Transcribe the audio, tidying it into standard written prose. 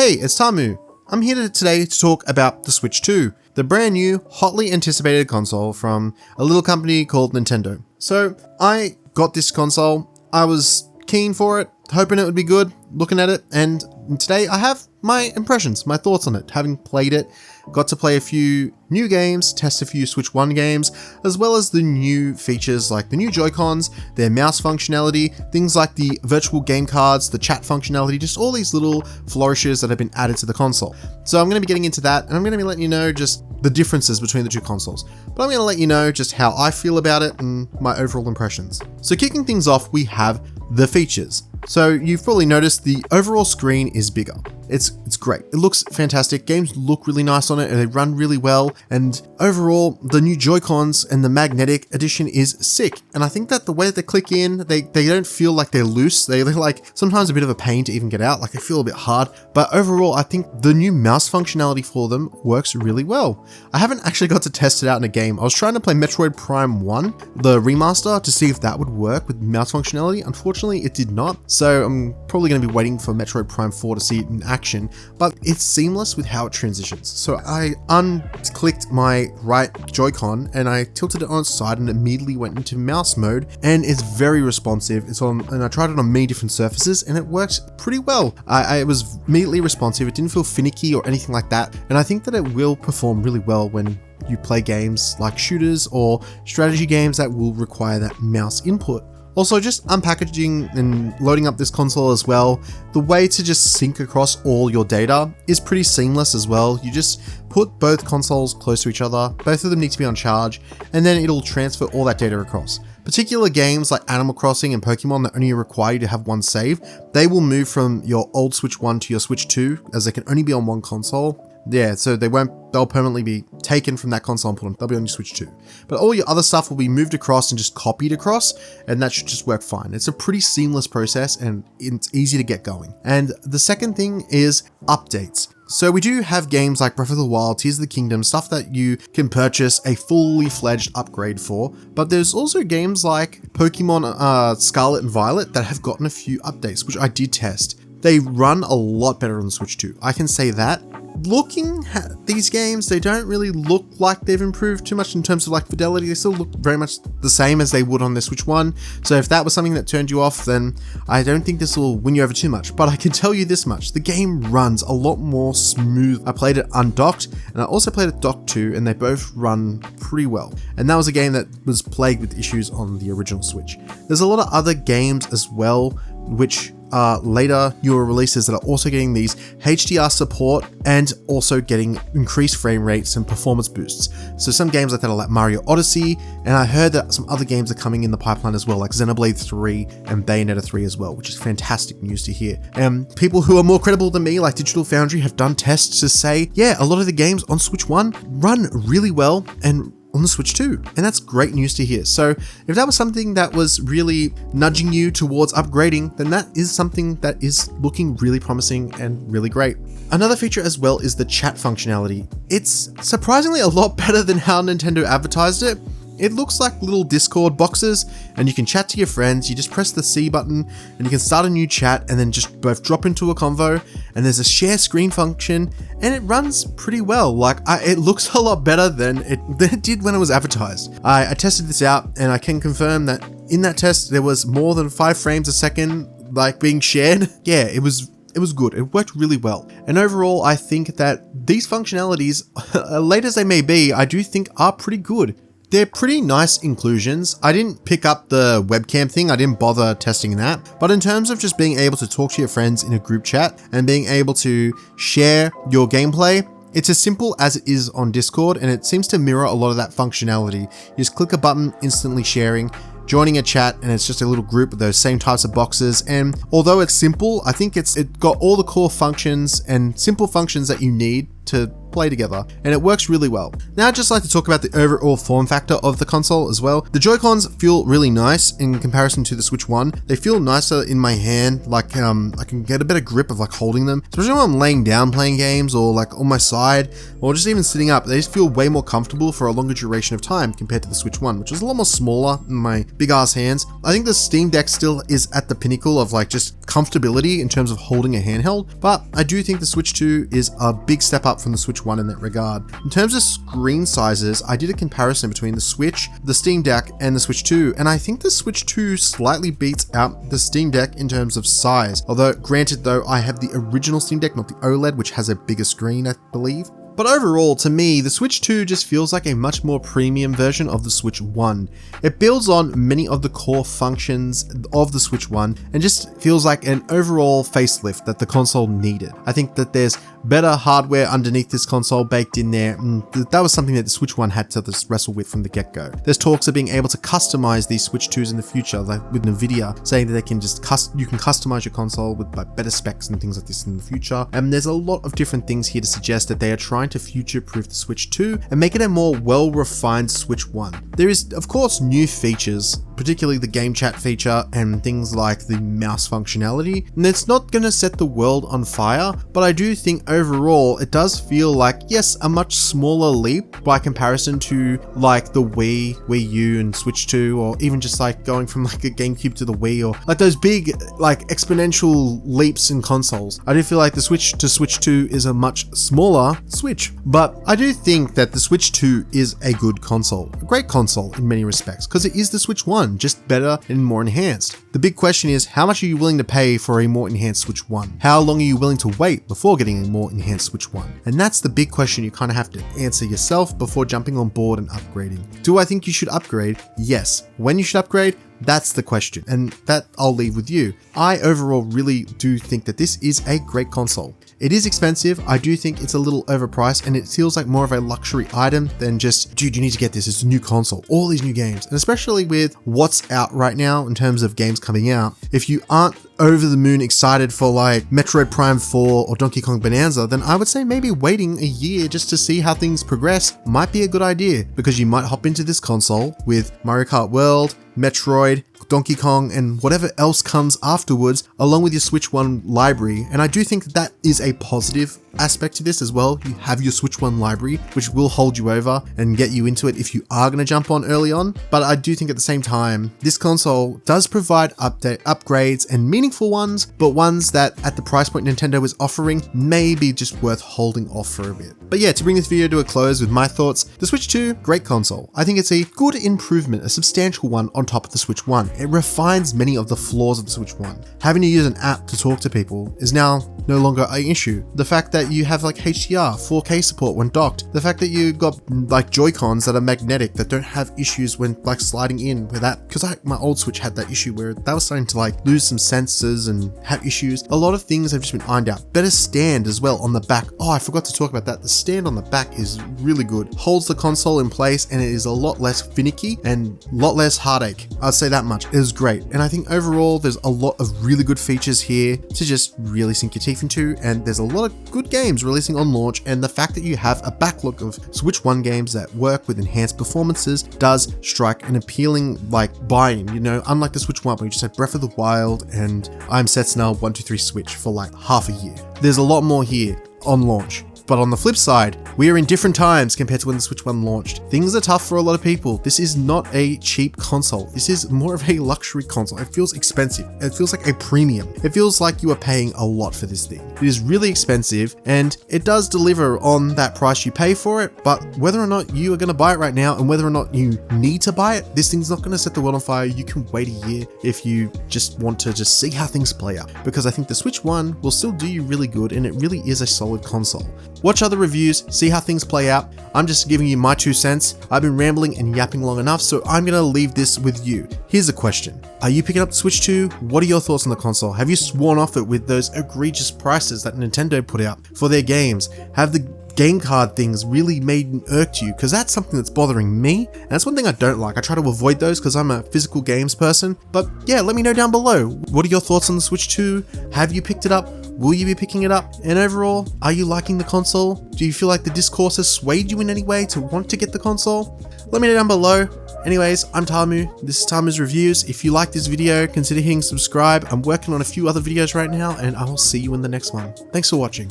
Hey, it's Tarrmu. I'm here today to talk about the Switch 2, the brand new, hotly anticipated console from a little company called Nintendo. So I got this console, I was keen for it, hoping it would be good, looking at it, and today I have my impressions, my thoughts on it, having played it. Got to play a few new games, test a few Switch 1 games, as well as the new features like the new Joy-Cons, their mouse functionality, things like the virtual game cards, the chat functionality, just all these little flourishes that have been added to the console. So I'm going to be getting into that, and I'm going to be letting you know just the differences between the two consoles. But I'm going to let you know just how I feel about it and my overall impressions. So kicking things off, we have the features. So you've probably noticed the overall screen is bigger. It's great. It looks fantastic. Games look really nice on it and they run really well. And overall, the new Joy-Cons and the magnetic edition is sick. And I think that the way that they click in, they don't feel like they're loose. They're like sometimes a bit of a pain to even get out. Like they feel a bit hard. But overall, I think the new mouse functionality for them works really well. I haven't actually got to test it out in a game. I was trying to play Metroid Prime 1, the remaster, to see if that would work with mouse functionality. Unfortunately, it did not. So I'm probably going to be waiting for Metroid Prime 4 to see it in action, but it's seamless with how it transitions. So I unclicked my right Joy-Con and I tilted it on its side and immediately went into mouse mode, and it's very responsive. And I tried it on many different surfaces and it worked pretty well. I was immediately responsive. It didn't feel finicky or anything like that. And I think that it will perform really well when you play games like shooters or strategy games that will require that mouse input. Also, just unpackaging and loading up this console as well, the way to just sync across all your data is pretty seamless as well. You just put both consoles close to each other, both of them need to be on charge, and then it'll transfer all that data across. Particular games like Animal Crossing and Pokemon that only require you to have one save, they will move from your old Switch 1 to your Switch 2, as they can only be on one console. Yeah, so they'll permanently be taken from that console and put on, they'll be on your Switch 2. But all your other stuff will be moved across and just copied across, and that should just work fine. It's a pretty seamless process and it's easy to get going. And the second thing is updates. So we do have games like Breath of the Wild, Tears of the Kingdom, stuff that you can purchase a fully fledged upgrade for, but there's also games like Pokemon Scarlet and Violet that have gotten a few updates, which I did test. They run a lot better on the Switch 2. I can say that. Looking at these games, they don't really look like they've improved too much in terms of like fidelity. They still look very much the same as they would on the Switch 1. So if that was something that turned you off, then I don't think this will win you over too much. But I can tell you this much, the game runs a lot more smooth. I played it undocked and I also played it docked too, and they both run pretty well. And that was a game that was plagued with issues on the original Switch. There's a lot of other games as well, which later newer releases that are also getting these HDR support and also getting increased frame rates and performance boosts. So some games like that are like Mario Odyssey, and I heard that some other games are coming in the pipeline as well, like Xenoblade 3 and Bayonetta 3 as well, which is fantastic news to hear. And people who are more credible than me, like Digital Foundry, have done tests to say, yeah, a lot of the games on Switch 1 run really well and on the Switch 2, and that's great news to hear. So if that was something that was really nudging you towards upgrading, then that is something that is looking really promising and really great. Another feature as well is the chat functionality. It's surprisingly a lot better than how Nintendo advertised it. It looks like little Discord boxes and you can chat to your friends. You just press the C button and you can start a new chat and then just both drop into a convo, and there's a share screen function and it runs pretty well. Like it looks a lot better than it did when it was advertised. I tested this out and I can confirm that in that test there was more than 5 frames a second like being shared. Yeah, it was good. It worked really well. And overall, I think that these functionalities, late as they may be, I do think are pretty good. They're pretty nice inclusions. I didn't pick up the webcam thing, I didn't bother testing that. But in terms of just being able to talk to your friends in a group chat and being able to share your gameplay, it's as simple as it is on Discord, and it seems to mirror a lot of that functionality. You just click a button, instantly sharing, joining a chat, and it's just a little group with those same types of boxes. And although it's simple, I think it got all the core functions and simple functions that you need to play together, and it works really well. Now I'd just like to talk about the overall form factor of the console as well. The Joy-Cons feel really nice in comparison to the Switch 1. They feel nicer in my hand, like I can get a better grip of like holding them, especially when I'm laying down playing games or like on my side or just even sitting up. They just feel way more comfortable for a longer duration of time compared to the Switch 1, which is a lot more smaller in my big ass hands. I think the Steam Deck still is at the pinnacle of like just comfortability in terms of holding a handheld, but I do think the Switch 2 is a big step up from the Switch 1 in that regard. In terms of screen sizes, I did a comparison between the Switch, the Steam Deck, and the Switch 2, and I think the Switch 2 slightly beats out the Steam Deck in terms of size. Although, granted though, I have the original Steam Deck, not the OLED, which has a bigger screen, I believe. But overall, to me, the Switch 2 just feels like a much more premium version of the Switch 1. It builds on many of the core functions of the Switch 1 and just feels like an overall facelift that the console needed. I think that there's better hardware underneath this console baked in there, and that was something that the Switch 1 had to just wrestle with from the get-go. There's talks of being able to customize these Switch 2s in the future, like with Nvidia, saying that they can just you can customize your console with like better specs and things like this in the future. And there's a lot of different things here to suggest that they are trying to future-proof the Switch 2 and make it a more well-refined Switch 1. There is, of course, new features, particularly the game chat feature and things like the mouse functionality, and it's not going to set the world on fire, but I do think overall it does feel like, yes, a much smaller leap by comparison to like the Wii U and Switch 2, or even just like going from like a GameCube to the Wii, or like those big like exponential leaps in consoles. I do feel like the Switch to Switch 2 is a much smaller Switch, but I do think that the Switch 2 is a good console, a great console in many respects, because it is the Switch 1, just better and more enhanced. The big question is, how much are you willing to pay for a more enhanced Switch 1? How long are you willing to wait before getting a more enhanced Switch 1? And that's the big question you kind of have to answer yourself before jumping on board and upgrading. Do I think you should upgrade? Yes. When you should upgrade? That's the question, and that I'll leave with you. I overall really do think that this is a great console. It is expensive. I do think it's a little overpriced, and it feels like more of a luxury item than just, dude, you need to get this. It's a new console, all these new games. And especially with what's out right now in terms of games coming out, if you aren't over the moon excited for like Metroid Prime 4 or Donkey Kong Bonanza, then I would say maybe waiting a year just to see how things progress might be a good idea, because you might hop into this console with Mario Kart World, Metroid, Donkey Kong, and whatever else comes afterwards, along with your Switch 1 library. And I do think that is a positive aspect to this as well. You have your Switch 1 library, which will hold you over and get you into it if you are going to jump on early on. But I do think at the same time, this console does provide upgrades and meaningful ones, but ones that at the price point Nintendo is offering may be just worth holding off for a bit. But yeah, to bring this video to a close with my thoughts, the Switch 2, great console. I think it's a good improvement, a substantial one on top of the Switch 1. It refines many of the flaws of the Switch 1. Having to use an app to talk to people is now no longer an issue. The fact that you have like HDR, 4K support when docked, the fact that you got like Joy-Cons that are magnetic that don't have issues when like sliding in with that, because my old Switch had that issue where that was starting to like lose some sensors and have issues. A lot of things have just been ironed out. Better stand as well on the back. Oh, I forgot to talk about that. The stand on the back is really good. Holds the console in place, and it is a lot less finicky and a lot less heartache. I'd say that much. It is great. And I think overall there's a lot of really good features here to just really sink your teeth into, and there's a lot of good games releasing on launch, and the fact that you have a backlog of Switch 1 games that work with enhanced performances does strike an appealing like buy-in, you know, unlike the Switch 1 where you just had Breath of the Wild and I'm Setsuna 123 Switch for like half a year. There's a lot more here on launch. But on the flip side, we are in different times compared to when the Switch 1 launched. Things are tough for a lot of people. This is not a cheap console. This is more of a luxury console. It feels expensive. It feels like a premium. It feels like you are paying a lot for this thing. It is really expensive, and it does deliver on that price you pay for it, but whether or not you are going to buy it right now and whether or not you need to buy it, this thing's not going to set the world on fire. You can wait a year if you just want to just see how things play out, because I think the Switch 1 will still do you really good, and it really is a solid console. Watch other reviews, see how things play out. I'm just giving you my 2 cents. I've been rambling and yapping long enough, so I'm gonna leave this with you. Here's a question. Are you picking up the Switch 2? What are your thoughts on the console? Have you sworn off it with those egregious prices that Nintendo put out for their games? Have the game card things really made and irked you? Because that's something that's bothering me, and that's one thing I don't like. I try to avoid those because I'm a physical games person. But yeah, let me know down below. What are your thoughts on the Switch 2? Have you picked it up? Will you be picking it up? And overall, are you liking the console? Do you feel like the discourse has swayed you in any way to want to get the console? Let me know down below. Anyways, I'm Tarrmu. This is Tarrmu's Reviews. If you like this video, consider hitting subscribe. I'm working on a few other videos right now, and I will see you in the next one. Thanks for watching.